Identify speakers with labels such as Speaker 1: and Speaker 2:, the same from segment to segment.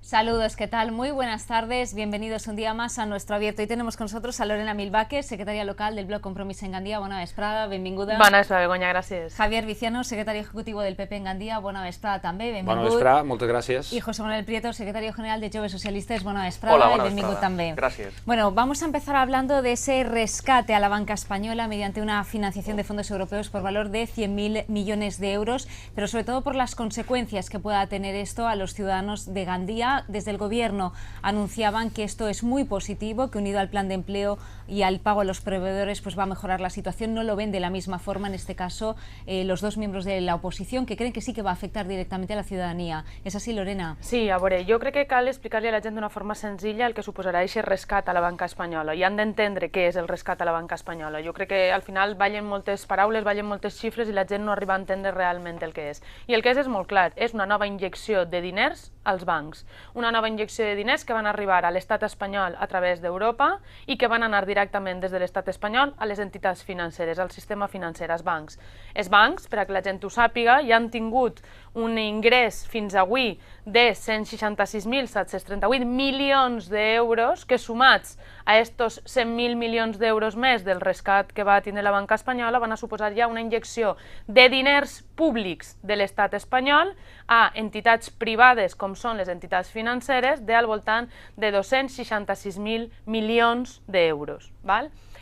Speaker 1: Saludos, ¿qué tal? Muy buenas tardes, bienvenidos un día más a nuestro abierto. Hoy tenemos con nosotros a Lorena Milbaque, secretaria local del Bloc Compromís en Gandía. Bona vesprada, benvinguda.
Speaker 2: Bona vesprada, Begoña, gràcies.
Speaker 1: Javier Viciano, secretario ejecutivo del PP en Gandía. Bona vesprada també, benvingut.
Speaker 3: Bona vesprada, moltes gràcies.
Speaker 1: Y José Manuel Prieto, secretario general de Joves Socialistes. Bona vesprada.
Speaker 4: Hola, bona
Speaker 1: benvingut
Speaker 4: vesprada.
Speaker 1: también.
Speaker 4: Gracias.
Speaker 1: Bueno, vamos a empezar hablando de ese rescate a la banca española mediante una financiación de fondos europeos por valor de 100.000 millones de euros, pero sobre todo por las consecuencias que pueda tener esto a los ciudadanos de Gandía. Desde el gobierno anunciaban que esto es muy positivo, que unido al plan de empleo y al pago a los proveedores pues va a mejorar la situación. No lo ven de la misma forma, en este caso, los dos miembros de la oposición, que creen que sí que va a afectar directamente a la ciudadanía. ¿Es así, Lorena?
Speaker 2: Sí, a veure, jo crec que cal explicar-li a la gent d'una forma senzilla el que suposarà aquest rescat a la banca espanyola i han d'entendre què és el rescat a la banca espanyola. Jo crec que al final ballen moltes paraules, ballen moltes xifres i la gent no arriba a entendre realment el que és. I el que és molt clar, és una nova injecció de diners als bancs, una nova injecció de diners que van arribar a l'estat espanyol a través d'Europa i que van anar directament des de l'estat espanyol a les entitats financeres, al sistema financer, als bancs. Els bancs, per a que la gent ho sàpiga, ja han tingut un ingrés fins avui de 166.738 milions d'euros que sumats a estos 100.000 milions d'euros més del rescat que va tindre la banca espanyola van a suposar ja una injecció de diners públics de l'estat espanyol a entitats privades com són les entitats financeres al voltant de 266.000 milions d'euros.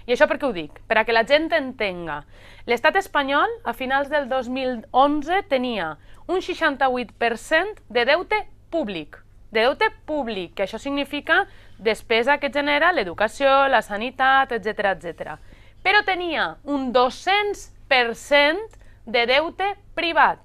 Speaker 2: I això per què ho dic? Per a que la gent entenga. L'estat espanyol a finals del 2011 tenia un 68% de deute públic, que això significa despesa que genera l'educació, la sanitat, etc. Però tenia un 200% de deute privat.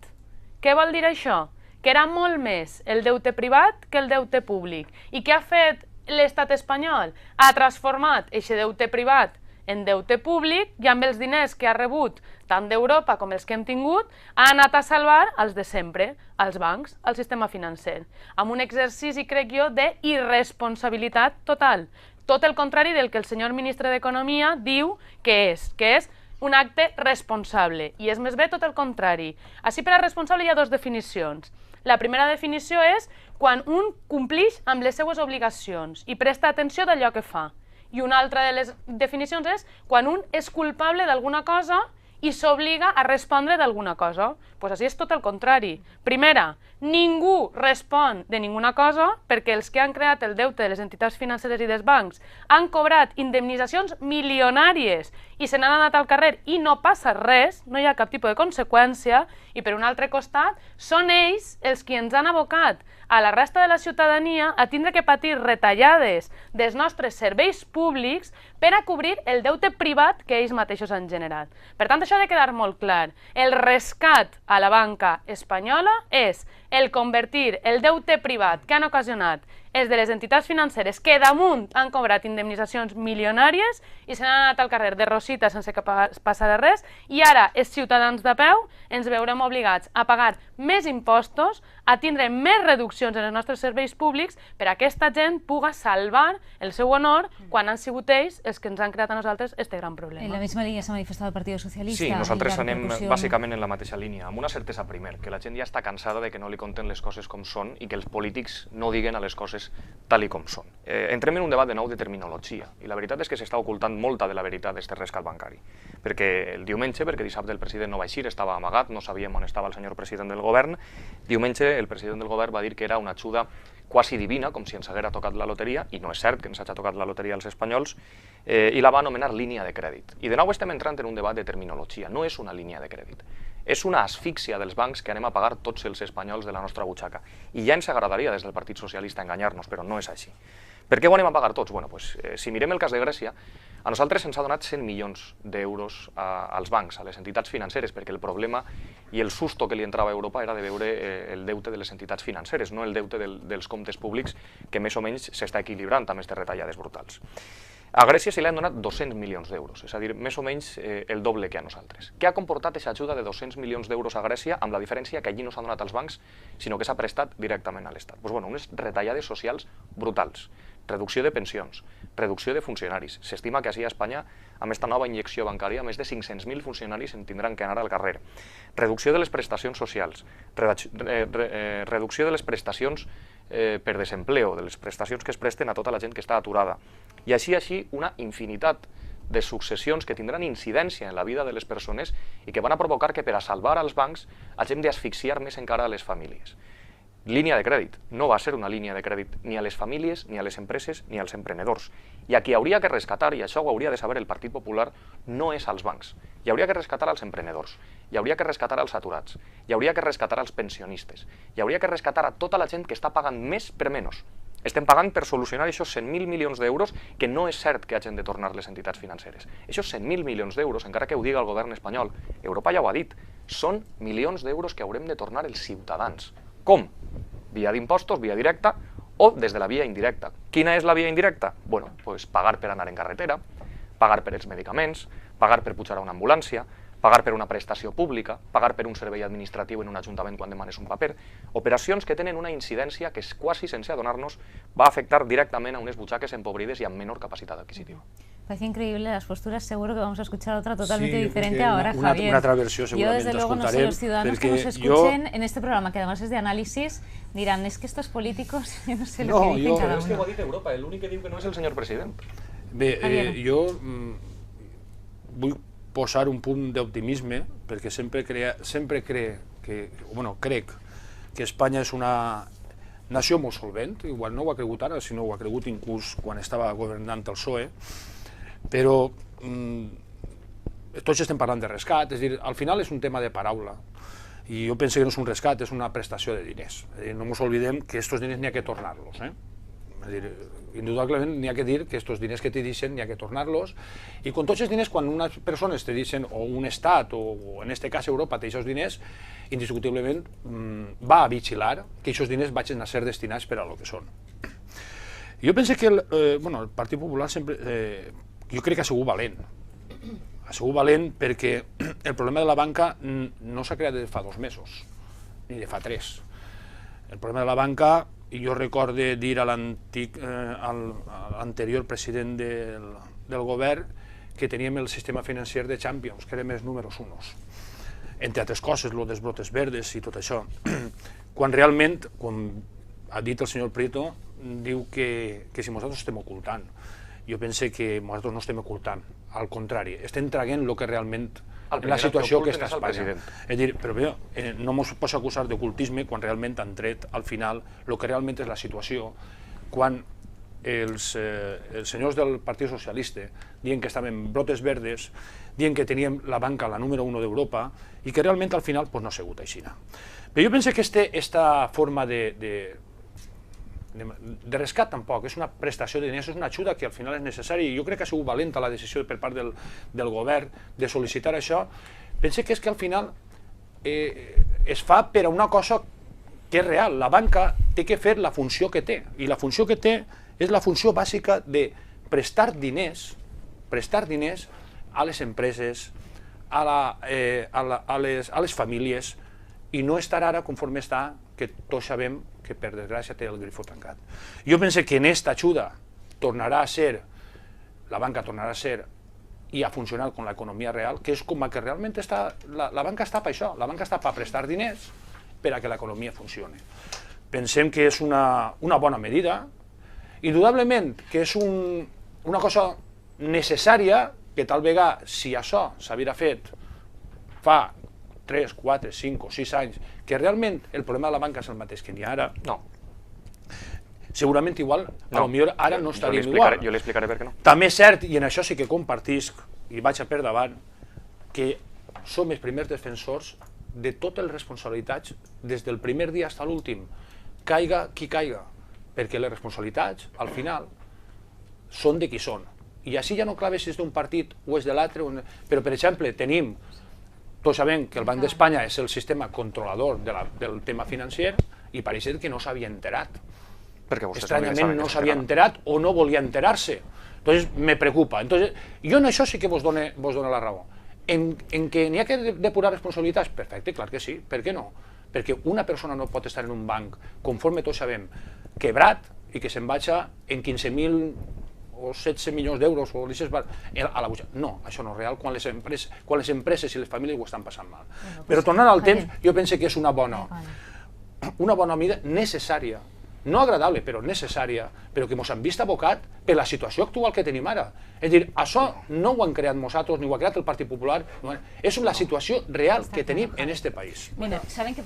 Speaker 2: Què vol dir això? Que era molt més el deute privat que el deute públic. I què ha fet l'estat espanyol? Ha transformat aquest deute privat en deute públic i amb els diners que ha rebut tant d'Europa com els que hem tingut ha anat a salvar els de sempre, els bancs, el sistema financer, amb un exercici, crec jo, d'irresponsabilitat total. Tot el contrari del que el senyor ministre d'Economia diu que és un acte responsable, i és més bé tot el contrari. Així, per a responsable hi ha dues definicions. La primera definició és quan un complix amb les seues obligacions i presta atenció d'allò que fa. I una altra de les definicions és quan un és culpable d'alguna cosa i s'obliga a respondre d'alguna cosa. Doncs així és tot el contrari. Primera, ningú respon de ninguna cosa perquè els que han creat el deute de les entitats financeres i dels bancs han cobrat indemnitzacions milionàries i se n'han anat al carrer i no passa res, no hi ha cap tipus de conseqüència, i per un altre costat són ells els qui ens han abocat a la resta de la ciutadania a tindre que patir retallades dels nostres serveis públics per a cobrir el deute privat que ells mateixos han generat. Per tant, això ha de quedar molt clar. El rescat a la banca espanyola és el convertir el deute privat que han ocasionat els de les entitats financeres que damunt han cobrat indemnitzacions milionàries i se n'han anat al carrer de rosita sense que passara res, i ara els ciutadans de peu ens veurem obligats a pagar més impostos, a tindre més reduccions en els nostres serveis públics per a que aquesta gent puga salvar el seu honor quan han sigut ells els que ens han creat a nosaltres este gran problema.
Speaker 1: En la misma línia s'ha manifestat el Partit Socialista.
Speaker 4: Sí, nosaltres anem bàsicament en la mateixa línia, amb una certesa primer, que la gent ja està cansada de que no li conten les coses com són i que els polítics no diguen a les coses tal i com són. Entrem en un debat de nou de terminologia, i la veritat és que s'està ocultant molta de la veritat d'aquest rescat bancari. Perquè el diumenge, perquè dissabte el president no va eixir, estava amagat, no sabíem on estava el senyor president del govern, diumenge el president del govern va dir que era una ajuda quasi divina, com si ens haguera tocat la loteria, i no és cert que ens hagi tocat la loteria als espanyols, i la va anomenar línia de crèdit. I de nou estem entrant en un debat de terminologia, no és una línia de crèdit. És una asfíxia dels bancs que anem a pagar tots els espanyols de la nostra butxaca. I ja ens agradaria des del Partit Socialista enganyar-nos, però no és així. Per què ho anem a pagar tots? Bueno, si mirem el cas de Grècia, a nosaltres ens ha donat 100 milions d'euros als bancs, a les entitats financeres, perquè el problema i el susto que li entrava a Europa era de veure el deute de les entitats financeres, no el deute dels comptes públics, que més o menys s'està equilibrant amb aquestes retallades brutals. A Grècia se li han donat 200 milions d'euros, és a dir, més o menys el doble que a nosaltres. Què ha comportat aquesta ajuda de 200 milions d'euros a Grècia amb la diferència que allí no s'ha donat als bancs, sinó que s'ha prestat directament a l'Estat? Doncs bueno, unes retallades socials brutals. reducció de pensions, reducció de funcionaris. S'estima que així a Espanya, amb aquesta nova injecció bancària, més de 500.000 funcionaris en tindran que anar al carrer. Reducció de les prestacions socials, reducció de les prestacions per desempleo, de les prestacions que es presten a tota la gent que està aturada. I així una infinitat de successions que tindran incidència en la vida de les persones i que van a provocar que per a salvar als bancs hagin d'asfixiar més encara a les famílies. Línia de crèdit. No va ser una línia de crèdit ni a les famílies, ni a les empreses, ni als emprenedors. I a qui hauria que rescatar, i això ho hauria de saber el Partit Popular, no és als bancs. Hi hauria que rescatar als emprenedors, hi hauria que rescatar als aturats, hi hauria que rescatar als pensionistes, hi hauria que rescatar a tota la gent que està pagant més per menys. Estem pagant per solucionar aquests 100.000 milions d'euros que no és cert que hagin de tornar les entitats financeres. Aquests 100.000 milions d'euros, encara que ho diga el govern espanyol, Europa ja ho ha dit, són milions d'euros que haurem de tornar els ciutadans. Com? Via d'impostos, via directa o des de la via indirecta. Quina és la via indirecta? Bueno, pues pagar per anar en carretera, pagar per els medicaments, pagar per pujar a una ambulància, pagar per una prestació pública, pagar per un servei administratiu en un ajuntament quan demanes un paper, operacions que tenen una incidència que quasi sense adonar-nos va afectar directament a unes butxaques empobrides y a menor capacidad adquisitiva.
Speaker 1: Parece increíble las posturas, seguro que vamos a escuchar otra totalmente diferente ahora, Javier.
Speaker 3: Una otra versión seguramente.
Speaker 1: Yo desde luego no sé, los ciudadanos que nos escuchen en este programa, que además es de análisis, dirán, es que estos políticos, yo no sé lo que dicen cada uno.
Speaker 4: És que ho ha dit Europa, l'únic que diu que no és el senyor president.
Speaker 3: Bé, jo vull posar un punt d'optimisme, perquè sempre crec que Espanya és una nació molt solvent, igual no ho ha cregut ara, sinó ho ha cregut inclús quan estava governant el PSOE, però tots estem parlant de rescat, és a dir, al final és un tema de paraula, i jo penso que no és un rescat, és una prestació de diners. No ens oblidem que aquests diners n'hi ha que tornar-los, és a dir, indudablement n'hi ha que dir que aquests diners que te deixen n'hi ha que tornar-los, i con tots els diners, quan unes persones te deixen, o un estat, o en aquest cas Europa, te deixa els diners, indiscutiblement va a vigilar que aquests diners vagin a ser destinats per a lo que són. Jo penso que el Partit Popular sempre, jo crec que ha sigut valent. Ha sigut valent perquè el problema de la banca no s'ha creat de fa 2 mesos, ni de fa 3. El problema de la banca, i jo recordo dir a l'anterior president del govern que teníem el sistema financer de Champions, que érem els números 1. Entre altres coses, lo dels brotes verdes i tot això. Quan realment, com ha dit el senyor Prieto, diu que si nosaltres estem ocultant. Jo penso que nosaltres no estem ocultant, al contrari, estem traient el que realment la situació que està a Espanya. És a dir, però bé, no ens pots acusar d'ocultisme quan realment han tret al final el que realment és la situació, quan els senyors del Partit Socialista diuen que estaven brotes verdes, diuen que teníem la banca la número 1 d'Europa i que realment al final no ha sigut així. Però jo penso que aquesta forma de rescat tampoc, és una prestació de diners, és una ajuda que al final és necessària, i jo crec que ha sigut valenta la decisió per part del govern de sol·licitar això. Penso que és que al final es fa per a una cosa que és real. La banca té que fer la funció que té, i la funció que té és la funció bàsica de prestar diners a les empreses, a les famílies, i no estar ara conforme està, que tots sabem que per desgràcia té el grifo tancat. Jo penso que en aquesta ajuda tornarà a ser, la banca tornarà a ser i a funcionar com l'economia real, que és com que realment està, la banca està per això, la banca està per prestar diners per a que l'economia funcioni. Pensem que és una bona medida, indudablement que és una cosa necessària, que tal vegada, si això s'havia fet fa 3, 4, 5 o 6 anys, que realment el problema de la banca és el mateix que n'hi ha ara, no. Segurament igual, potser ara no estaríem igual.
Speaker 4: Jo li explicaré per què no.
Speaker 3: També és cert, i en això sí que compartisc, i vaig a per davant, que som els primers defensors de totes les responsabilitats, des del primer dia fins a l'últim, caiga qui caiga, perquè les responsabilitats, al final, són de qui són. I així ja no claves si és d'un partit o és de l'altre, però, per exemple, tenim, tots sabem que el Banc d'Espanya és el sistema controlador del tema financer, i pareix que no s'havia enterat. Estranyament no s'havia enterat o no volia enterar-se. Entonces me preocupa. Entonces, jo en això sí que vos dono la raó. En que n'hi ha que depurar responsabilitats? Perfecte, clar que sí. Per què no? Perquè una persona no pot estar en un banc, conforme tots sabem, quebrat, i que se'n vagi en 15.000 o 16 milions d'euros o a la butxaca. No, això no és real quan les empreses i les famílies ho estan passant mal. Però tornant al temps, jo penso que és una bona mida necessària, no agradable, però necessària, però que ens han vist abocat per la situació actual que tenim ara. És a dir, això no ho han creat nosaltres, ni ho ha creat el Partit Popular, és la situació real que tenim en este país.
Speaker 1: Bueno, saben que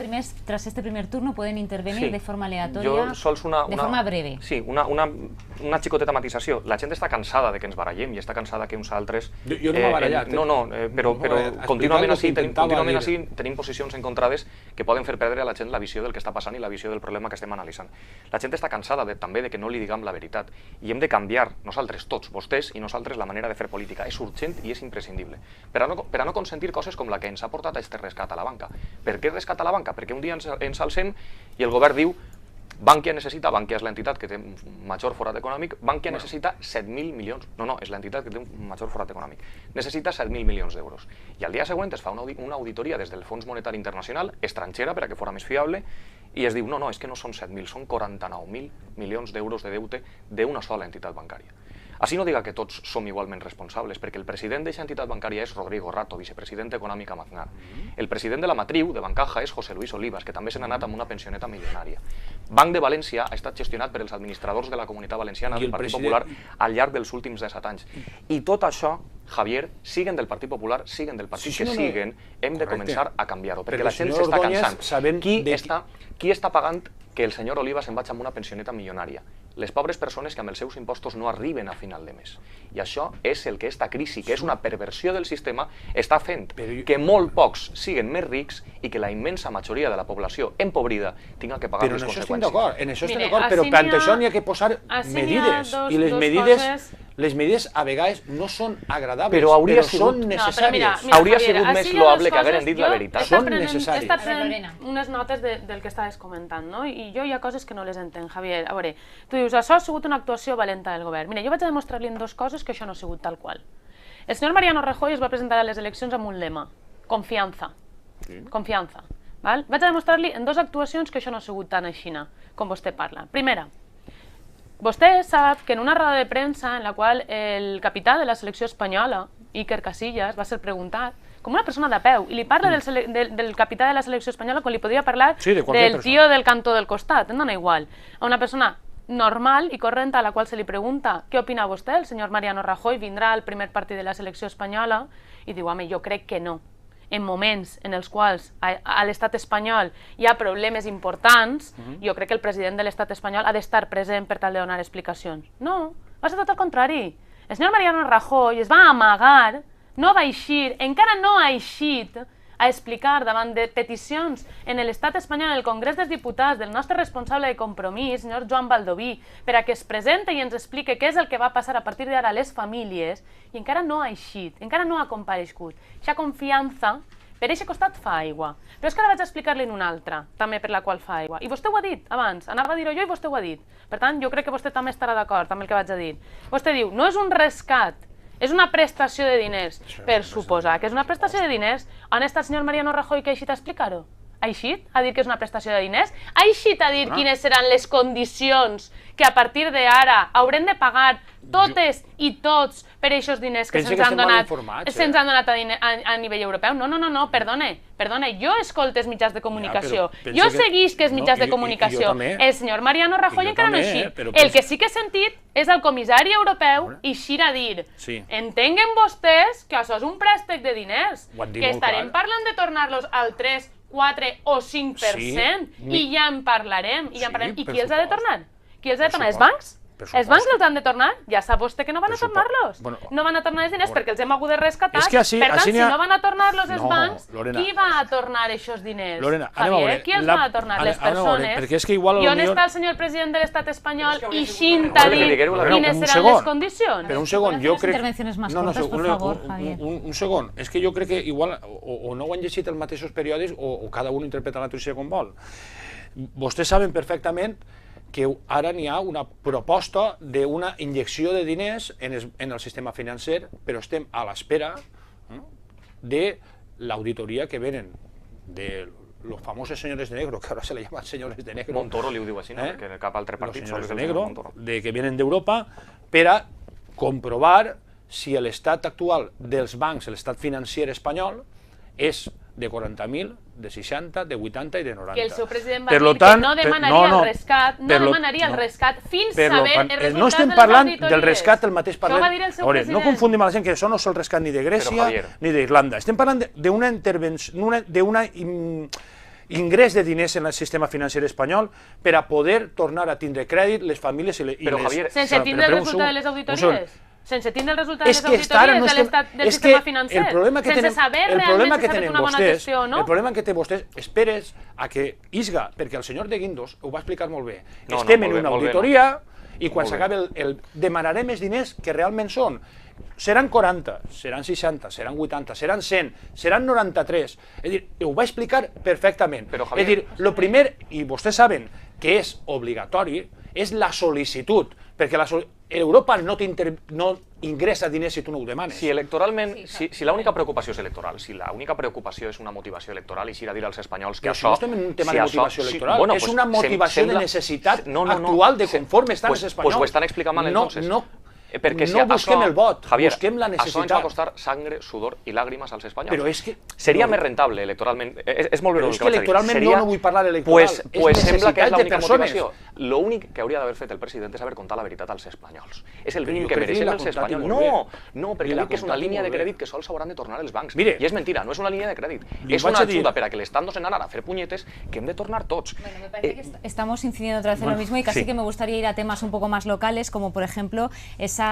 Speaker 1: tras este primer turno pueden intervenir de forma aleatoria, de forma breve.
Speaker 4: Sí, una xicoteta matisació. La gent està cansada de que ens barallem i està cansada que uns altres...
Speaker 3: Jo no m'he barallat.
Speaker 4: No, però contínuament així tenim posicions encontrades que poden fer perdre a la gent la visió del que està passant i la visió del problema que estem analitzant. La gent està cansada també de que no li diguem la veritat i hem de canviar, nosaltres tots, vostès i nosaltres, la manera de fer política. És urgent i és imprescindible. Per a no consentir coses com la que ens ha portat a este rescat a la banca. Per què rescat a la banca? Perquè un dia ens alcem i el govern diu Bankia necessita, Bankia és l'entitat que té major forat econòmic, Bankia necessita 7.000 milions, no, és l'entitat que té un major forat econòmic, necessita 7.000 milions d'euros. I al dia següent es fa una auditoria des del Fons Monetari Internacional, estrangera, per a que fos més fiable, i es diu, no, és que no són 7.000, són 49.000 milions d'euros de deute d'una sola entitat bancària. Així no diga que tots som igualment responsables, perquè el president d'aquesta entitat bancària és Rodrigo Rato, vicepresident econòmic a Aznar. El president de la matriu, de Bancaja, és José Luis Olivas, que també se n'ha anat amb una pensioneta milionària. Banc de València ha estat gestionat per els administradors de la Comunitat Valenciana del Partit Popular al llarg dels últims 17 anys. I tot això, Javier, siguen del Partit Popular, siguen del partit que siguen, hem de començar a canviar-ho, perquè la gent s'està cansant. Qui està pagant que el senyor Olivas se'n vagi amb una pensioneta milionària? Les pobres persones que amb els seus impostos no arriben a final de mes. I això és el que aquesta crisi, que és una perversió del sistema, està fent que molt pocs siguin més rics i que la immensa majoria de la població empobrida tinga que pagar les conseqüències.
Speaker 3: En això estic d'acord, però per això n'hi ha que posar medides. I les medides a vegades no són agradables, però són necessàries.
Speaker 4: Hauria sigut més loable que hagueren dit la veritat.
Speaker 3: Són necessàries.
Speaker 2: He estat prenent unes notes del que estaves comentant, no? I jo hi ha coses que no les entenc, Javier. A veure, tu dius, això ha sigut una actuació valenta del govern. Mira, jo vaig a demostrar-li en dues coses que això no ha sigut tal qual. El senyor Mariano Rajoy es va presentar a les eleccions amb un lema, confiança. Confiança. Vaig a demostrar-li en dues actuacions que això no ha sigut tan així com vostè parla. Primera, vostè sap que en una roda de premsa en la qual el capità de la selecció espanyola, Iker Casillas, va ser preguntat com una persona de peu, i li parla del capità de la selecció espanyola com li podria parlar del tio del cantó del costat, em dona igual. A una persona normal i corrent a la qual se li pregunta què opina vostè, el senyor Mariano Rajoy vindrà al primer partit de la selecció espanyola, i diu, home, jo crec que no. En moments en els quals a l'estat espanyol hi ha problemes importants, jo crec que el president de l'estat espanyol ha d'estar present per tal de donar explicacions. No, va ser tot el contrari. El senyor Mariano Rajoy es va amagar, no va eixir, encara no ha eixit a explicar davant de peticions en l'estat espanyol, en el Congrés dels Diputats, del nostre responsable de Compromís, senyor Joan Baldoví, per a que es presente i ens explique què és el que va passar a partir d'ara a les famílies, i encara no ha eixit, encara no ha comparegut. Aquesta confiança, per aquest costat fa aigua. Però és que ara vaig a explicar-li en una altra, també per la qual fa aigua. I vostè ho ha dit abans, anava a dir-ho jo i vostè ho ha dit. Per tant, jo crec que vostè també estarà d'acord amb el que vaig a dir. Vostè diu, no és un rescat, és una prestació de diners. Per suposar que és una prestació de diners, on està el senyor Mariano Rajoy que ha eixit a explicar-ho? Ha eixit a dir que és una prestació de diners? Ha eixit a dir quines seran les condicions que a partir d'ara haurem de pagar totes i tots per aquests diners que se'ns han donat a nivell europeu? No, perdone, jo escolto els mitjans de comunicació, jo seguisc els mitjans de comunicació, el senyor Mariano Rajoy encara no ha eixit. El que sí que he sentit és el comissari europeu eixir a dir, entenguen vostès que això és un préstec de diners, que estarem parlant de tornar-los al 3, 4 o 5% i ja en parlarem. I qui els ha de tornar? Qui els ha de tornar? Els bancs? Els bancs els han de tornar? Ja sap vostè que no van a tornar-los. No van a tornar els diners perquè els hem hagut de rescatar. Per tant, si no van a tornar-los els bancs, qui va a tornar aquests diners? Javier, qui els va a tornar? Les persones. I on està el senyor president de l'estat espanyol eixint a dir quines seran les condicions?
Speaker 3: Però un segon, jo crec...
Speaker 1: Intervenciones más cortas, por favor, Javier.
Speaker 3: Un segon, és que jo crec que igual o no ho han llegit els mateixos periòdics o cada un interpreta la notícia com vol. Vostès saben perfectament que ara n'hi ha una proposta d'una injecció de diners en el sistema financer, però estem a l'espera de l'auditoria que venen de los famosos señores de negro, que ahora se le llaman señores de negro.
Speaker 4: Montoro li ho diu així, no? Perquè cap altre partit
Speaker 3: Los
Speaker 4: sol
Speaker 3: señores
Speaker 4: és
Speaker 3: de
Speaker 4: el senyor
Speaker 3: negro,
Speaker 4: Montoro.
Speaker 3: de que vienen d'Europa, per a comprovar si l'estat actual dels bancs, l'estat financer espanyol, és de 40.000, de 60, de 80 i de 90.
Speaker 2: Que el seu president va dir que no demanaria el rescat, fins saber els resultats
Speaker 3: no estem
Speaker 2: de les
Speaker 3: parlant
Speaker 2: auditories.
Speaker 3: del rescat, el mateix parlem.
Speaker 2: Això ho va dir el seu president.
Speaker 3: No confundim a la gent que això no és el rescat ni de Grècia ni d'Irlanda. Estem parlant d'una intervenció, d'un ingrés de diners en el sistema financer espanyol per a poder tornar a tindre crèdit les famílies i les...
Speaker 4: Però, Javier,
Speaker 2: sense tindre el resultat de les auditories? Sense tindre el resultat de les auditories de l'estat del sistema financer? Sense saber realment si s'ha fet una bona gestió o no?
Speaker 3: El problema que té vostès, esperes a que isga, perquè el senyor de Guindos ho va explicar molt bé.
Speaker 4: No,
Speaker 3: Estem
Speaker 4: molt
Speaker 3: en
Speaker 4: bé,
Speaker 3: una
Speaker 4: molt bé,
Speaker 3: auditoria i quan s'acabi demanarem els diners que realment són. Seran 40, seran 60, seran 80, seran 100, seran 93. És a dir, ho va explicar perfectament.
Speaker 4: Però,
Speaker 3: És
Speaker 4: Javier,
Speaker 3: a dir, el primer, i vostès saben que és obligatori, és la sol·licitud, perquè Europa no ingressa diners si tu no ho demanes.
Speaker 4: Si electoralment, si l'única preocupació és electoral, si l'única preocupació és una motivació electoral, i si dir als espanyols que
Speaker 3: Però
Speaker 4: això...
Speaker 3: no estem en un tema de motivació electoral, és una motivació de necessitat actual de conforme estan els espanyols.
Speaker 4: Pues ho estan explicant mal, entonces.
Speaker 3: Perquè no busquem el vot, busquem la necessitat.
Speaker 4: Això ens va costar sangre, sudor i làgrimes als espanyols.
Speaker 3: Però és que...
Speaker 4: Seria més rentable electoralment, és molt bé el que vaig dir.
Speaker 3: Però és que electoralment no vull parlar d'electoral, és necessitat de persones.
Speaker 4: L'únic que hauria d'haver fet el president és haver contat la veritat als espanyols. És el mínim que mereixen els espanyols. No, perquè dic que és una línia de crèdit que sols hauran de tornar els bancs. I és mentira, no és una línia de crèdit. És una ajuda per a que l'Estat no se n'anara a fer punyetes que hem de tornar tots.
Speaker 1: Bueno, me parece que estamos incidiendo otra vez en lo mismo y casi que me gustaría ir a temas un poco más locales, como por ejemplo esa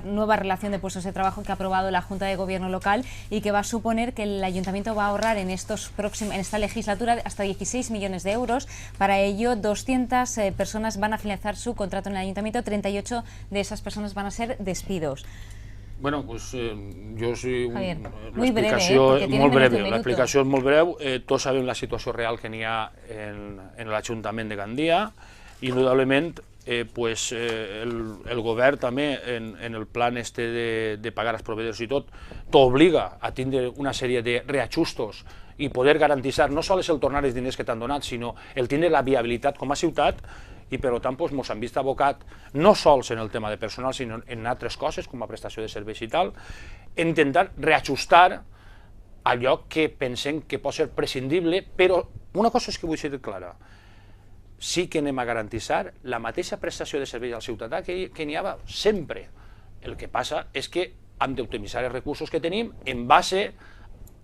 Speaker 1: nueva relación de puestos de trabajo que ha aprobado la Junta de Gobierno local y que va a suponer que el Ayuntamiento va a ahorrar en esta legislatura hasta 16 millones de euros. Para ello, 200 personas van a finalizar su contrato en el Ayuntamiento, 38 de esas personas van a ser despidos.
Speaker 3: Bueno, pues jo sí...
Speaker 1: L'explicació
Speaker 3: és molt breu. L'explicació és molt breu. Tots sabem la situació real que n'hi ha en l'Ajuntament de Gandia. Indudablement, el govern també, en el plan de pagar els proveïdors i tot, t'obliga a tindre una sèrie de reajustos i poder garantir no sols el tornar els diners que t'han donat, sinó el tindre la viabilitat com a ciutat, i per tant ens hem vist abocat no sols en el tema de personal, sinó en altres coses, com a prestació de serveis i tal, intentar reajustar allò que pensem que pot ser prescindible, però una cosa és que vull ser clara, sí que anem a garantir la mateixa prestació de serveis al ciutadà que n'hi havia sempre. El que passa és que hem d'optimitzar els recursos que tenim en base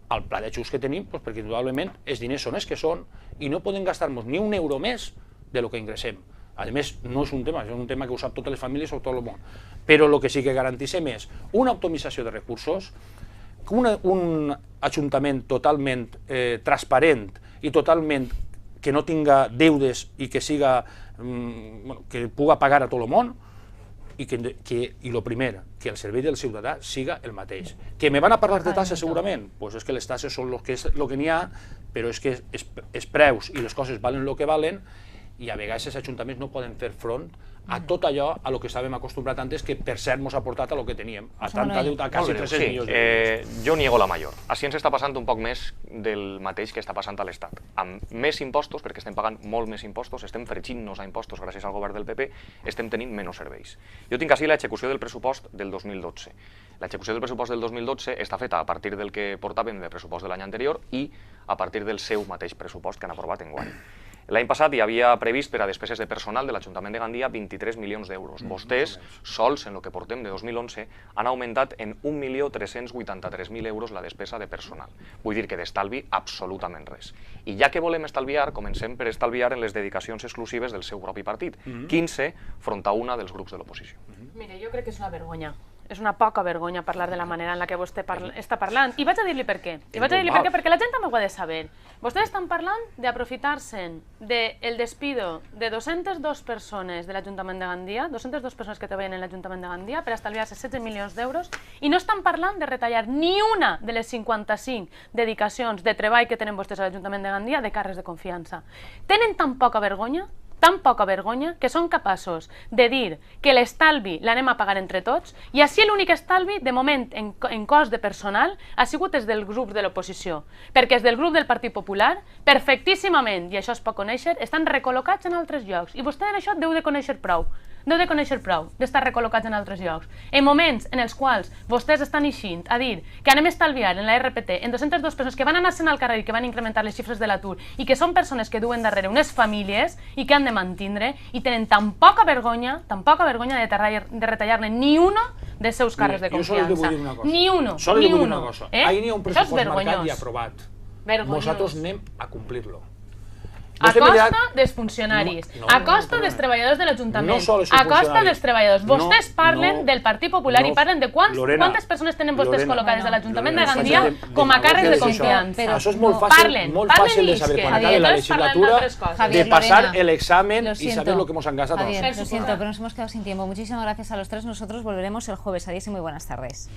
Speaker 3: al pla d'ajust que tenim, perquè indudablement els diners són els que són i no podem gastar-nos ni un euro més de lo que ingressem. A més, no és un tema que ho sap totes les famílies o tot el món, però el que sí que garantissem és una optimització de recursos, un ajuntament totalment transparent i totalment que no tinga deudes i que puga pagar a tot el món, i el primer, que el servei del ciutadà siga el mateix. Que me van a parlar de tasses segurament? Doncs és que les tasses són el que n'hi ha, però és que els preus i les coses valen el que valen, i a vegades els ajuntaments no poden fer front a tot allò a lo que estàvem acostumbrats antes, que per cert ens ha portat a lo que teníem, a tanta deute, a quasi 300 milions d'euros.
Speaker 4: Jo niego la major. Així ens està passant un poc més del mateix que està passant a l'Estat. Amb més impostos, perquè estem pagant molt més impostos, estem fregint-nos a impostos gràcies al govern del PP, estem tenint menys serveis. Jo tinc així l'execució del pressupost del 2012. L'execució del pressupost del 2012 està feta a partir del que portàvem de pressupost de l'any anterior i a partir del seu mateix pressupost que han aprovat enguany. L'any passat hi havia previst per a despeses de personal de l'Ajuntament de Gandia 23 milions d'euros. Vostès, sols en el que portem de 2011, han augmentat en 1.383.000 euros la despesa de personal. Vull dir que d'estalvi absolutament res. I ja que volem estalviar, comencem per estalviar en les dedicacions exclusives del seu propi partit, 15 front a una dels grups de l'oposició.
Speaker 2: Mire, jo crec que és una vergonya. És una poca vergonya parlar de la manera en la que vostè està parlant. I vaig a dir-li per què. Perquè la gent també ho ha de saber. Vostès estan parlant d'aprofitar-se del despido de 202 persones de l'Ajuntament de Gandia, 202 persones que treballen en l'Ajuntament de Gandia, per estalviar-se 16 milions d'euros, i no estan parlant de retallar ni una de les 55 dedicacions de treball que tenen vostès a l'Ajuntament de Gandia de càrrecs de confiança. Tenen tan poca vergonya tan poca vergonya que són capaços de dir que l'estalvi l'anem a pagar entre tots i així l'únic estalvi, de moment, en cost de personal, ha sigut des del grup de l'oposició. Perquè és del grup del Partit Popular, perfectíssimament, i això es pot conèixer, estan recol·locats en altres llocs. I vostè en això deu de conèixer prou. Deu de conèixer prou d'estar recol·locats en altres llocs. En moments en els quals vostès estan eixint a dir que anem a estalviar en la RPT en 202 persones que van anar-se'n al carrer i que van incrementar les xifres de l'atur i que són persones que duen darrere unes famílies i que han de mantindre i tenen tan poca vergonya de retallar-ne ni uno dels seus càrrecs de confiança.
Speaker 3: Jo sols li vull dir una cosa.
Speaker 2: Ni uno.
Speaker 3: Sols li vull dir una cosa. Ahir n'hi ha un
Speaker 2: Això és
Speaker 3: pressupost marcat
Speaker 2: vergonyós.
Speaker 3: i aprovat.
Speaker 2: Vergonyós.
Speaker 3: Nosaltres anem a complir-lo.
Speaker 2: A costa dels funcionaris, a costa dels treballadors de l'Ajuntament, a costa dels treballadors. Vostès parlen del Partit Popular i parlen de quantes persones tenen vostès col·locades a l'Ajuntament de Gandia com a càrrecs de confiança.
Speaker 3: Això és molt fàcil de saber. Quan acabe la legislatura, de pasar el examen y saber lo que hemos gastado.
Speaker 1: Javier, lo siento, pero nos hemos quedado sin tiempo. Muchísimas gracias a los tres. Nosotros volveremos el jueves. Adiós y muy buenas tardes.